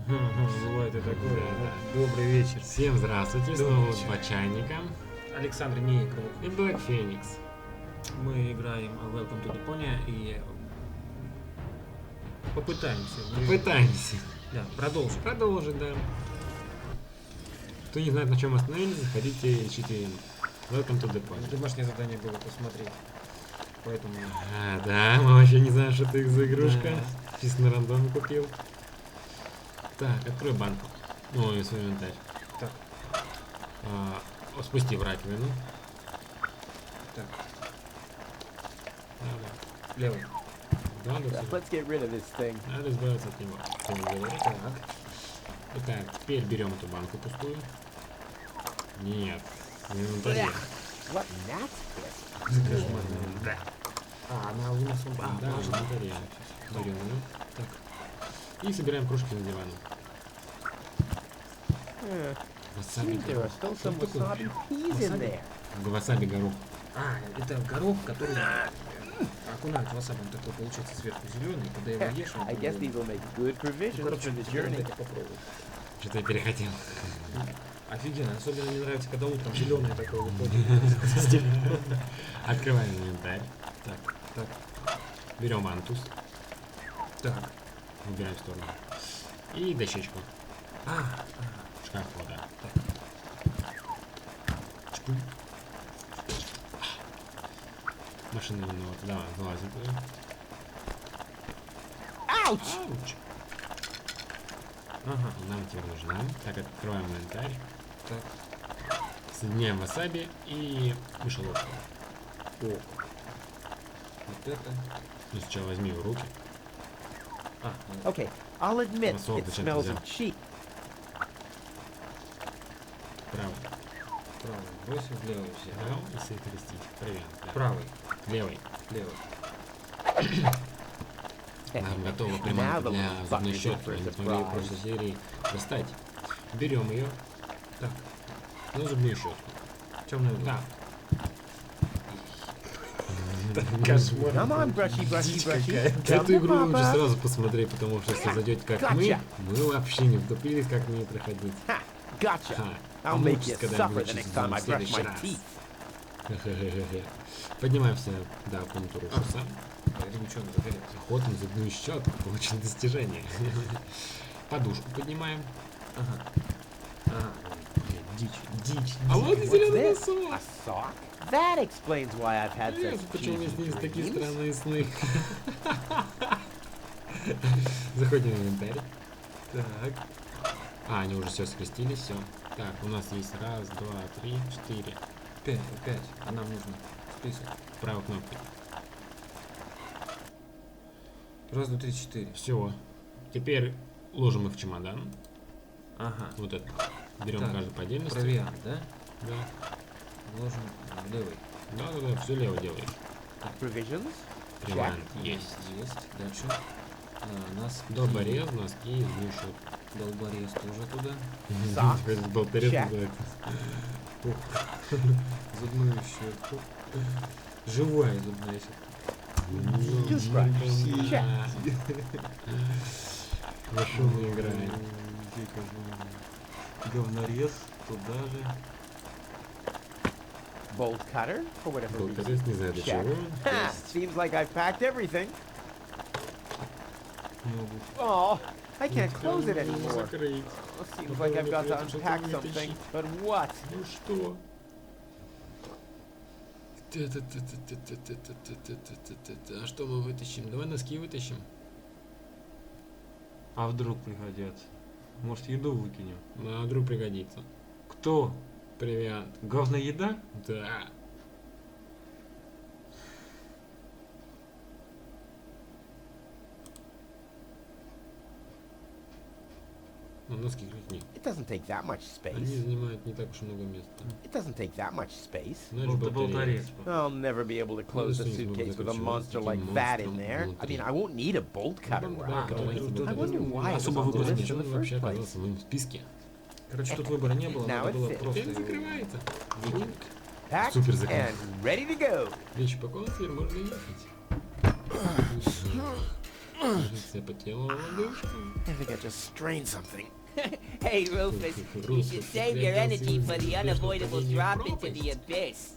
Бывает и такое. Добрый вечер. Всем здравствуйте, снова два чайника. Александр не игрок. И Black Phoenix. Мы играем Welcome to Deponia и попытаемся. Пытаемся. Да, продолжим. Продолжить, да. Кто не знает, на чем остановились, заходите и ищите Welcome to Deponia. Домашнее задание было посмотреть. Поэтому... Да, мы вообще не знаем, что это за игрушка. Чисто на рандоме купил. Так, открой банку. Ну, и свой инвентарь. Так. Спусти в раковину. Так. Давай. Левый. Да, Let's get rid of this thing. надо избавиться от него. Так. Итак, теперь берем эту банку пустую. Нет. В инвентаре. What that? Да. Она у нас... Да, в инвентаре. Берем ее. Так. И собираем кружки на диване. Васаби Seems there are горох. still Что some такое? wasabi peas in there. Васаби горох. Это горох, который окунают васаби, он такой получается сверху зеленый, когда его ешь, он... I guess these will make good provisions Короче, for the journey. попробуй. Что-то я перехотел. Офигенно, особенно мне нравится, когда утром зеленый такой выходит. Открываем инвентарь. Так. Берем мантус. Так. Убираем в сторону. И дощечку. Шкаф вода. Чпу. Машина виновата. Давай, вылазим туда. Ouch! Ауч. Ага. Нам теперь нужна. Так, открываем инвентарь. Так. Соединяем васаби и мышеловку. О. Вот это. Ну, сначала возьми в руки. Okay, I'll admit Рассол it зачем-то smells взял. of cheap. Правый. Правый бросил, левый взял. Взял и сокрастить. Привет. Да. Правый. Левый. Левый. Нам готова приманка для зубной щетки. Они смогли ее в прошлой серии достать. Берем ее. Так. На зубную щетку. Темную. Да. Кошмар. Come on, brushy, brushy, brushy. Come Эту to игру лучше Papa. сразу посмотреть, потому что если зайдете как мы вообще не втупились, как мне проходить. Ha! Gotcha. Ха. I'll make you Помучись, когда suffer the выучишь next time I в brush следующий my раз. teeth. Хе-хе-хе-хе. Поднимаемся до контура ушаса. Ремчон загорелся. Охота на зубную щетку. Получено достижение. Подушку поднимаем. Дичь. А вот и What's зеленый this? носок. A sock? That explains why I've had Ясно, such почему мне cheesy снились такие dreams. странные сны. Заходим в инвентарь. Так. Они уже все скрестились, все. Так, у нас есть раз, два, три, четыре. 5. А нам нужно список. Правой кнопкой. Раз, два, три, 4. Все. Теперь ложим их в чемодан. Ага. Вот это. Берем Так, каждый по отдельности. Провиант, да? Да. Ложим в левый. Да, все лево делаешь. Provisions? Привант есть. Есть. Дальше. Носки. Долборез, носки, зубную щетку. Долборез тоже туда. Socks. Болторез Check. называется. Зубную щетку. Живая зубная щетка. Toothbrush. Check. Во что мы играем? Говнорез. Туда же. Bolt cutter? For whatever reason. Болторез, не знаю для Check. чего. Ha! Seems like I've packed everything. Могут. Oh, I can't close it anymore. Закрыть. Oh, seems like I've got to unpack something. But what? Ну что? А что мы вытащим? Давай носки вытащим. А вдруг пригодятся? Может, еду выкинем? Ну, а вдруг пригодится. Кто? Привет. Говноеда? Да. Ну, носки кликни. It doesn't take that much Они space. занимают не так уж много места. It doesn't take that much space. Знаешь, Болторез. I'll never be able to close the Honestly, suitcase with a it's monster like like a that in monster there. I внутри. mean, I won't need a bolt cutter where I'm going. I wonder why it was Особо on the выбора list нет. in the Он вообще first place. оказался в моем списке. Короче, тут выбора не было, Now надо it было fits. просто... Теперь закрывается. Packed Супер закон. and ready to go. Вещи упакованы, теперь можно ехать. Инжекция по телу, лодыжку. think I just strained something. Hey, Rufus, you should save your energy for the unavoidable drop into the abyss.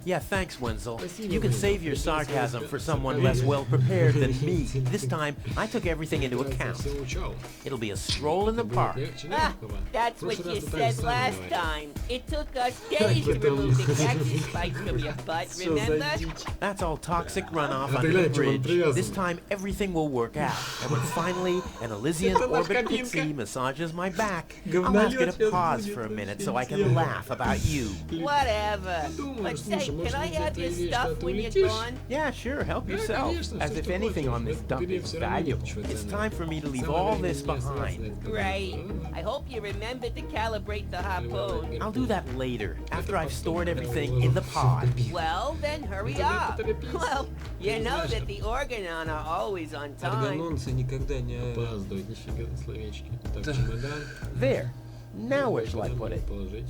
Yeah, thanks, Wenzel. Спасибо, You can Wenzel. save your Ты sarcasm всё for someone сказал. less well prepared than me. This time, I took everything into account. Все учел. It'll be a stroll in the Это будет park. легче Ah, легкого. that's В what прошлый you раз ты так said же самое last говорил. time. It took us days to remove the cactus spikes from your butt, remember? That's all toxic runoff А under ты the глянь, чего он bridge. привязан. This time, everything will work out. And when finally an Elysian Это наш orbit кабинка. pixie massages my back, I'll Говнолет ask you to сейчас pause будет for a minute вообще so I can тема. laugh about you. Whatever. Думаю, But say, слушай, может can I быть, have это your и есть, stuff что ты when you're улетишь? gone? Yeah, sure, help Да, yourself. конечно, As всё, if что anything хочешь. on this В dump бери is всё равно valuable. ничего It's ценного. time for me to leave Самое all время this мне осталось behind. знать, как Great. это. I hope you remember to calibrate the harpoon. I'll do that later, after I've stored everything in the pod. Well, then hurry up. Well, you know that the organon are always on time. Органонцы никогда не... Опаздывать, нифига на словечке. Так, Да. чемодан. There. Now where shall I put it? Положить.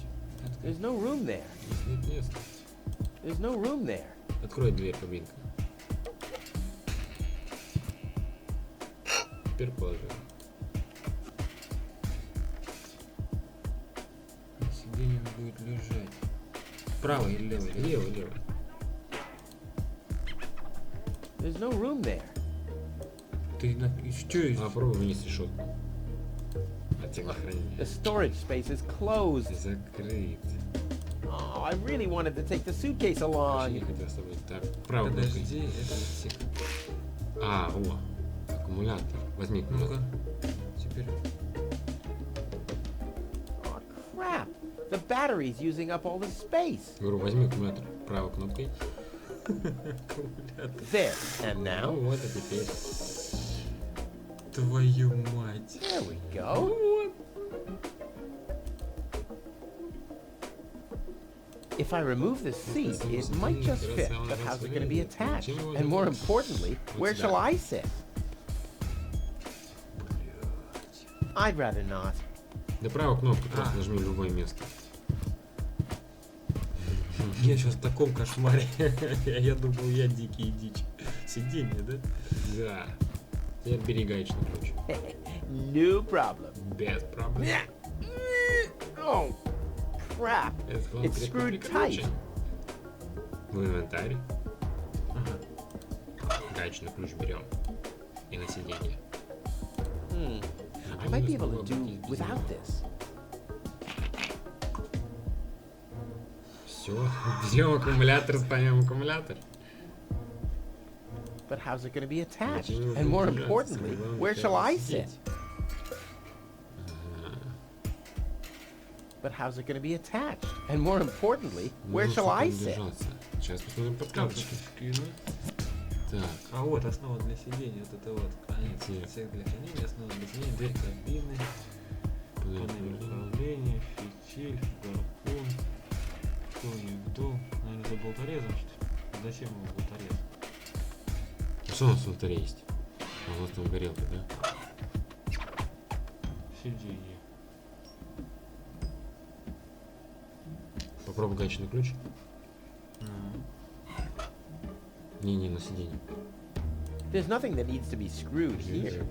There's no room there. Здесь нет места. There's no room there. Открой дверь, кабинка. Теперь положи. Сиденье будет лежать. Право или лево? Лево, лево. There's no room there. Ты на... Что Попробуй вынести решетку. От The телохранения. storage space is closed. Закрыт. Oh, I really wanted to take the suitcase Вообще не along. хотел с тобой. Так, правой кнопкой. Подожди, это отсек. А, о. Аккумулятор. Возьми аккумулятор. Ну-ка. Теперь... Oh, crap. The battery's using up all the space. Говорю, возьми аккумулятор. Правой кнопкой. Аккумулятор. There. And Ну now? вот, а теперь. Твою мать. There we go. If I remove the seat, it might just fit, but how's it going to be attached? And more importantly, where shall I sit? I'd rather not. Да правую кнопку просто нажми в любое место. Я сейчас в таком кошмаре. Я думал, я дикий дичь. Сиденье, да? Да. Теперь бери гаечный ключ. No problem. Без проблем. Oh, crap. Это главное, It's крепко screwed прикручен. tight. В инвентарь. Ага. Гаечный ключ берем. И на сиденье. I might be able to do without this. Все. Берем аккумулятор, ставим аккумулятор. But how's it going to be attached? Зачем And more аккумулятор? importantly, Главное, where как shall I сидеть. sit? But how's it going to be attached? And more importantly, where Ну, shall чтобы I не sit? держаться. Сейчас посмотрим подсказочки. Скину. Так. А вот основа для сидения, вот это вот. Отсек. Отсек для хранения, основа для сидения, дверь кабины, панель управления, фитиль, гарпун. Кто никто. Наверное, за болторезом, что ли? Зачем ему болторез? Что у нас внутри есть? А у нас там горелка, да? Сиденье. Попробуй гаечный ключ. Не, на сиденье. There's nothing that needs to be screwed here.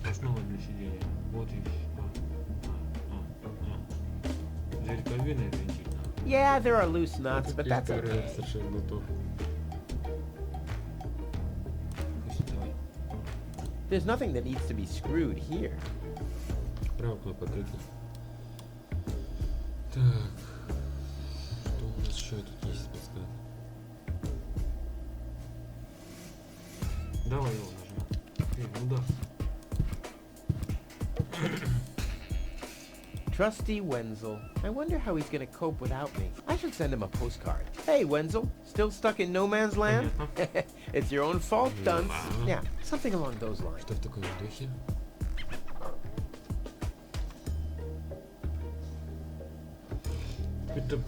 Основа для сидения. Вот и все. Дверь кабины и вентиль. Yeah, there are loose nuts, but that's okay. Совершенно готов. Пусть давай. There's nothing that needs to be screwed here. Правая кнопка открыта. Так. Что у нас еще тут есть подсказка? Давай его нажмем. Ну да. Trusty Wenzel. I wonder how he's going to cope without me. I should send him a postcard. Hey, Wenzel, still stuck in no man's land? It's your own fault, dunce. Wow. Yeah, something along those lines. Что в таком духе? Это...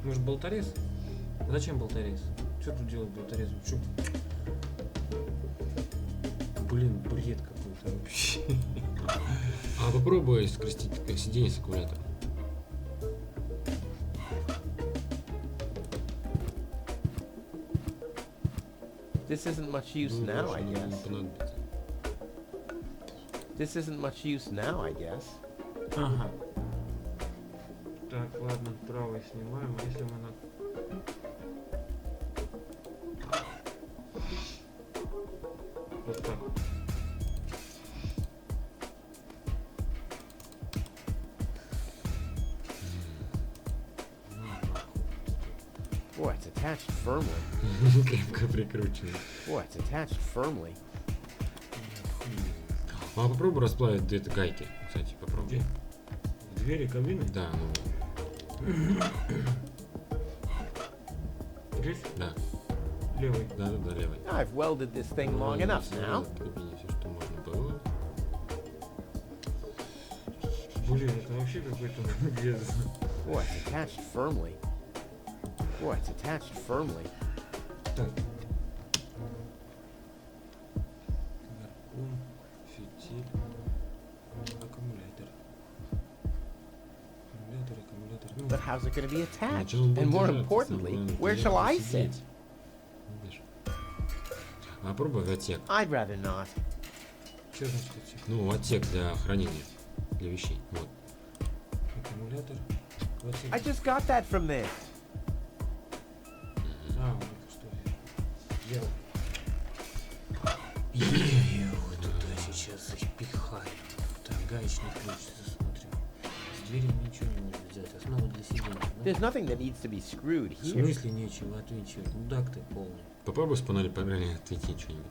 Может, болторез? Зачем болторез? Что тут делать болторезом? Чё? Блин, бред какой-то вообще. А попробуй скрестить сиденье с аккумулятором. This isn't much use now, I Не guess. понадобится. This isn't much use now, I guess. Ага. Так, ладно, правый снимаем, а если мы на... Вот так. Boy, it's attached firmly. Крепко прикручено. Boy, it's attached firmly. А попробуй расплавить где-то гайки. Кстати, попробуй. Где? В двери кабины? Да, ну. Здесь? Да. Левый. Да, левый. I've welded this thing long enough now. В кабине все, что можно было. Блин, это вообще какой-то без... Boy, it's attached firmly. Boy, it's attached firmly. Так. Гарпун, фитиль, аккумулятор. Аккумулятор. Ну, But how's it going to be attached? Начал он And more держаться, importantly, главное, where shall I сидеть. sit? Видишь? А попробуй в отсек. I'd rather not. что значит отсек? Ну, отсек для хранения. Для вещей. Вот. Аккумулятор. Вот I just got that from there. А, вот это что я делал. Я его туда сейчас запихаю. Так, гаечный ключ, засмотрим. С двери ничего не можно взять, основа для сидения. There's nothing that needs to be screwed В here. смысле нечего отвинчивать? Мудак ты полный. Попробуй с панели панели отвинтить что-нибудь.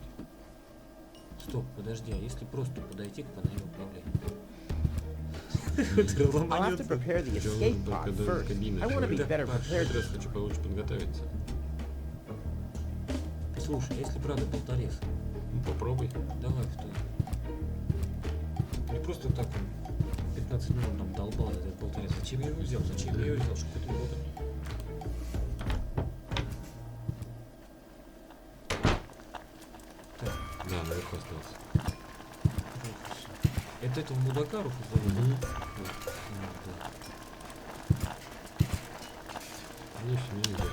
Стоп, подожди, а если просто подойти к панели управления? I'll have to prepare the escape pod first. I want to be better prepared. Раз хочу получше подготовиться. Слушай, а если правда болторез? Ну, попробуй. Давай в то. Не просто так он 15 минут там долбал этот болторез. Зачем я его взял? Зачем я его взял? Чтобы это работать? Да, наверху остался. Это этого мудака руку зовут? Конечно, нельзя.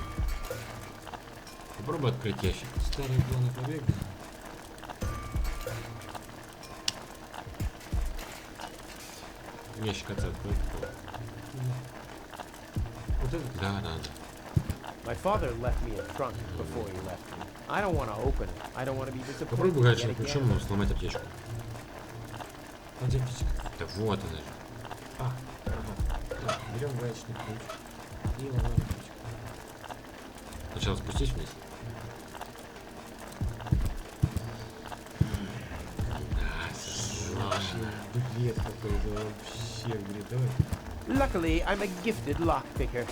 Попробуй открыть ящик. Старый план побега. Ящик отца открой. Вот это? Да. My father left me a trunk before he left me. I don't want to open it. I don't want to be disappointed. Попробуй yet гаечным again. ключом сломать аптечку. Где птичка? Да вот она же. А, ага. Берем гаечный ключ и ломаем птичку. Сначала спустись вниз. Бред какой-то вообще, бред. Давай. Luckily, I'm a gifted lockpicker.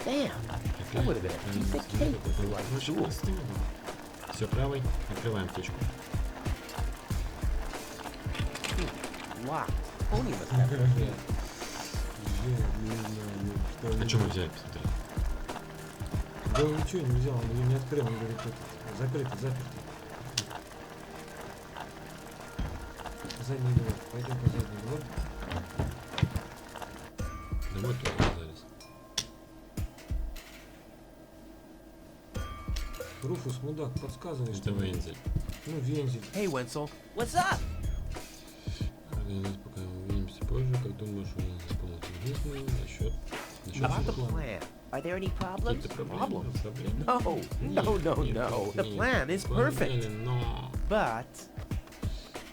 Damn, that would have been a piece of cake if you like school. Все, правой. Открываем аптечку. Locked. Only must have a key. Я не знаю, что... А что мы взяли, посмотри? Да он ничего не взял, он ее не открыл, он говорит, тут закрыто, заперто. Задний двор, пойдем по заднему двору. Да вот тут оказались. Руфус, мудак, подсказывай, Это что... вензель. Ну, вензель. Hey, Wenzel. What's up? Организовать пока увидимся позже, как думаешь, у нас исполнится единственное насчет About the plan. Are there any problems? какие-то проблемы. No, no. The plan is perfect. Но But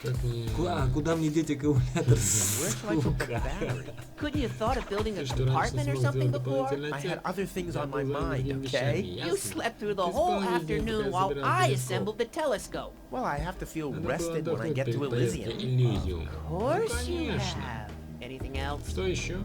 как мне... Куда мне деть аккумулятор? where shall I put the battery? Couldn't you have thought of building a Ты что, раньше compartment or смог something сделать before? дополнительный I had отсек? other things on my Забыл за mind, другими okay? вещами, You ясно? slept through the Ты whole спал весь день, afternoon пока while собирал I телескоп. assembled the telescope. Well, I have to feel Надо было rested when I отдохнуть get to перед поездкой Elysium. Elysium. Of course you конечно. have. Anything else? Что еще?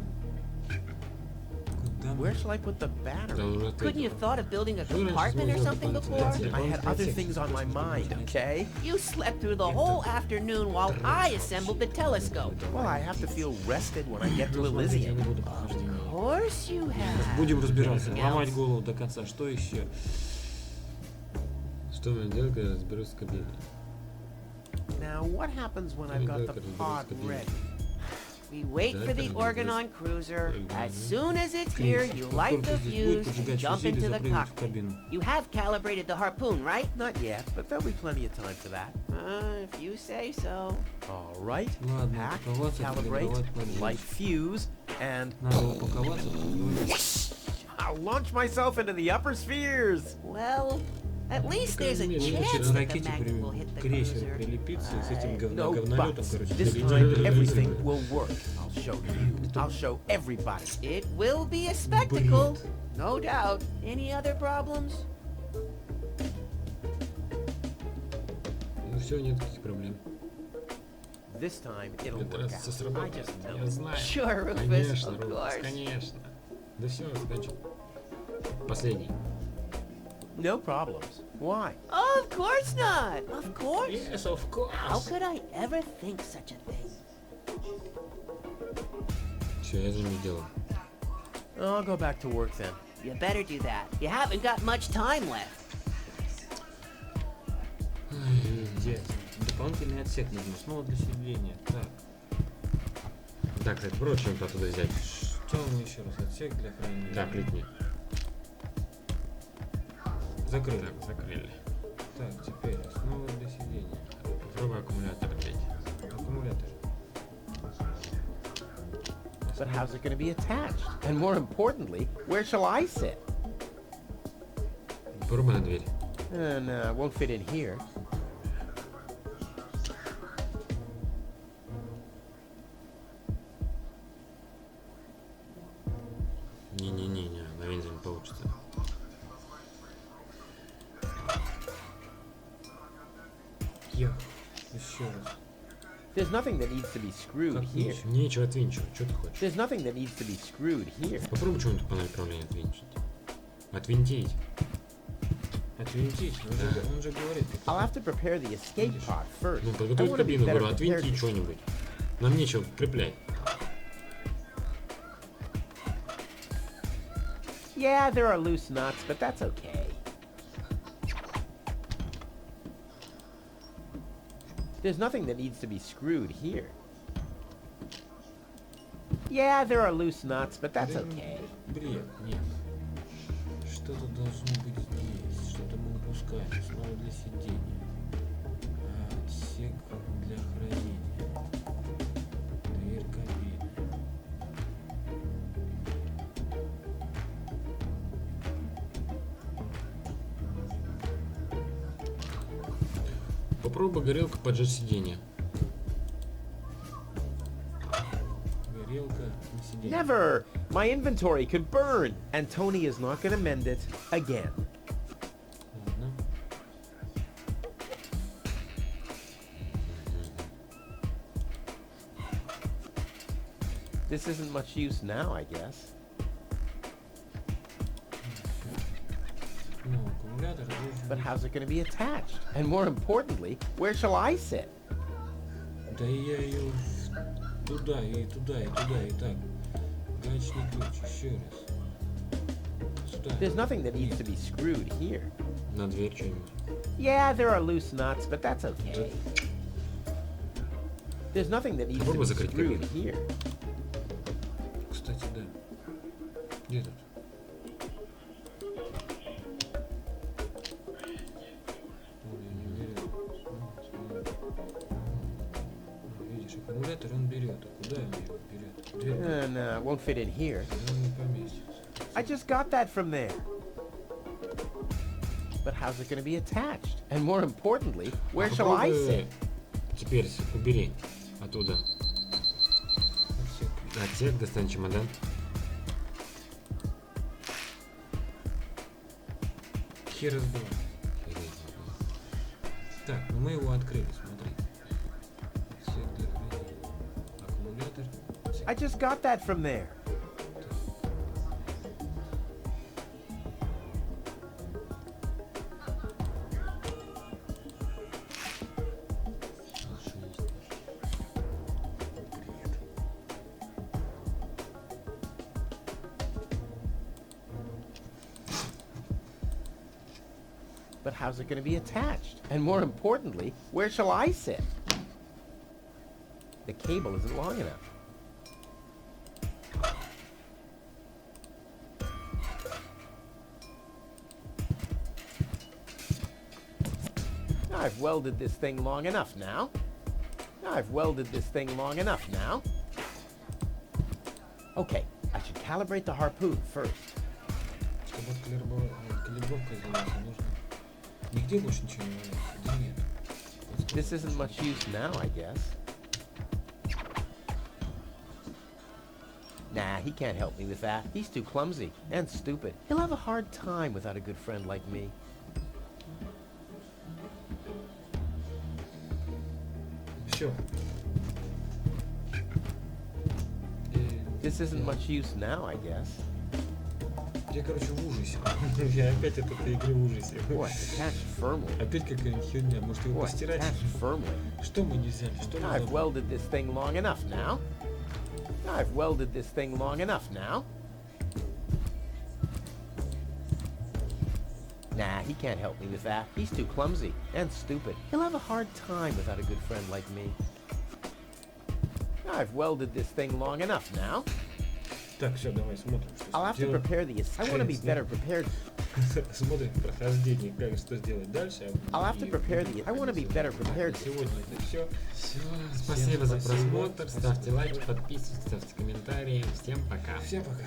Where shall I put the Да, battery? уже Couldn't you ответил. have thought of building a Что раньше compartment or смог something сделать before? дополнительный I отсек? had other things on my mind, okay? You slept through the whole afternoon while I assembled the telescope. Well, I have to feel rested when I get to Я не Elysium. буду похождения. Of course you have. Будем разбираться, Anything ломать else? голову до конца. Что еще? Что мне делать, когда разберусь с кабиной? Now, what happens when I've got the pod ready? We wait Да, for the это organ-on cruiser. As soon as it's Крис, here, you как light только the здесь будет, fuse and поджигать jump фюзель и into the запрыгнуть в cockpit. кабину. You have calibrated the harpoon, right? Not yet, but there'll be plenty of time for that. If you say so. All right. Ладно, Pack, упаковаться, calibrate, калибровать, поджечь. light fuse, and Надо упаковаться, калибровать. I'll launch myself into the upper spheres. Well, at least there's a Мне chance через that the ракете magnet will hit the крейсер cruiser. прилепиться и с этим No говнолетом, buts. короче, This залететь. time everything will work. I'll show you. I'll show everybody. It will be a spectacle, no doubt. Any other problems? Ну все, нет никаких проблем. This time it'll Это work раз out. все I сработает. just tell Я you. знаю. Sure, Rufus, Конечно, of Рufus, course. конечно. Да все, закончил. Последний. No problems. Why? Of course not. Of course. Yes, of How course. could I ever think such a thing? Все, я займусь делом. I'll go back to work then. You better do that. You haven't got much time left. Где? Дополнительный отсек нужно снова для сидения. Так, Да, кстати, попробуй что-нибудь оттуда взять. что мы еще раз? Отсек для хранения. Да, кликни. Закрыли. Так, закрыли. Так, теперь снова для сидения. Попробуй аккумулятор опять. Аккумулятор. But how's it going to be attached? And more importantly, where shall I sit? Попробуй на дверь. No, it won't fit in here. Не-не-не, на вензель не получится. Я. Еще раз. There's nothing that needs to be screwed Как here. нечего. Нечего отвинчивать, что ты хочешь? There's nothing that needs to be screwed here. Попробуй что-нибудь по направлению отвинчить. Отвинтить. Отвинтить. Он же говорит. I'll have to prepare the escape pod first. Ну, I подготовь want to be кабину, better говорю, prepared. отвинти что-нибудь. Нам нечего креплять. Yeah, there are loose nuts, but that's okay. There's nothing that needs to be screwed here. Yeah, there are loose nuts, but that's okay. Бред. Нет. Что-то должно быть здесь. Что-то мы упускаем. Снова для сидения. Отсек для хранения. Дверь кабины. Попробуй горелка поджечь сиденье. Горелка на сиденье. Never! My inventory could burn, and Tony is not going to mend it again. Ладно. This isn't much use now, I guess. Ну, аккумулятор должен But быть. how's it going to be attached? And more importantly, where shall I sit? Да я ее туда, и туда, и туда, и так. Гаечный ключ, еще раз. Сюда. There's nothing that needs Нет. to be screwed here. На дверь что-нибудь. Yeah, there are loose nuts, but that's okay. There's nothing that needs to Попробуй be закрыть screwed кабину. here. Кстати, да. Где тут? Ой, я не уверен. Видишь, аккумулятор он берет. А куда он его берет? Дверь No, it won't fit in here. он не поместится. I just got that from there. But how's it going to be attached? And more importantly, where shall I Попробуй sit? теперь убери оттуда. Отсек. Отсек, достань чемодан. Хер из два. Так, ну мы его открыли, смотри. Отсек для хранения. Аккумулятор. Отсек. I just got that from there. But how's it going to be attached? And more importantly, where shall I sit? The cable isn't long enough. I've welded this thing long enough now. I've welded this thing long enough now. Okay, I should calibrate the harpoon first. Чтобы вот калибровка сделать, нужно... Нигде больше ничего не валяется? Да нет. This isn't much use now, I guess. Nah, he can't help me with that. He's too clumsy and stupid. He'll have a hard time without a good friend like me. Все. This isn't much use now, I guess. Я, короче, в ужасе. Я опять от этой игры в ужасе. What? Attached firmly. Опять какая-нибудь херня. Может его What? постирать? Attached firmly. Что мы не взяли? Что мы I've забыли? welded this thing long enough now. I've welded this thing long enough now. Nah, he can't help me with that. He's too clumsy and stupid. He'll have a hard time without a good friend like me. I've welded this thing long enough now. Так, все, давай смотрим, что I'll have to сделать. prepare the... I want to be better prepared. Смотрим прохождение, как что сделать дальше. I'll have to prepare the... I want to be better prepared. Сегодня это все. Все, спасибо за просмотр. Ставьте лайки, подписывайтесь, ставьте комментарии. Всем пока. Всем пока.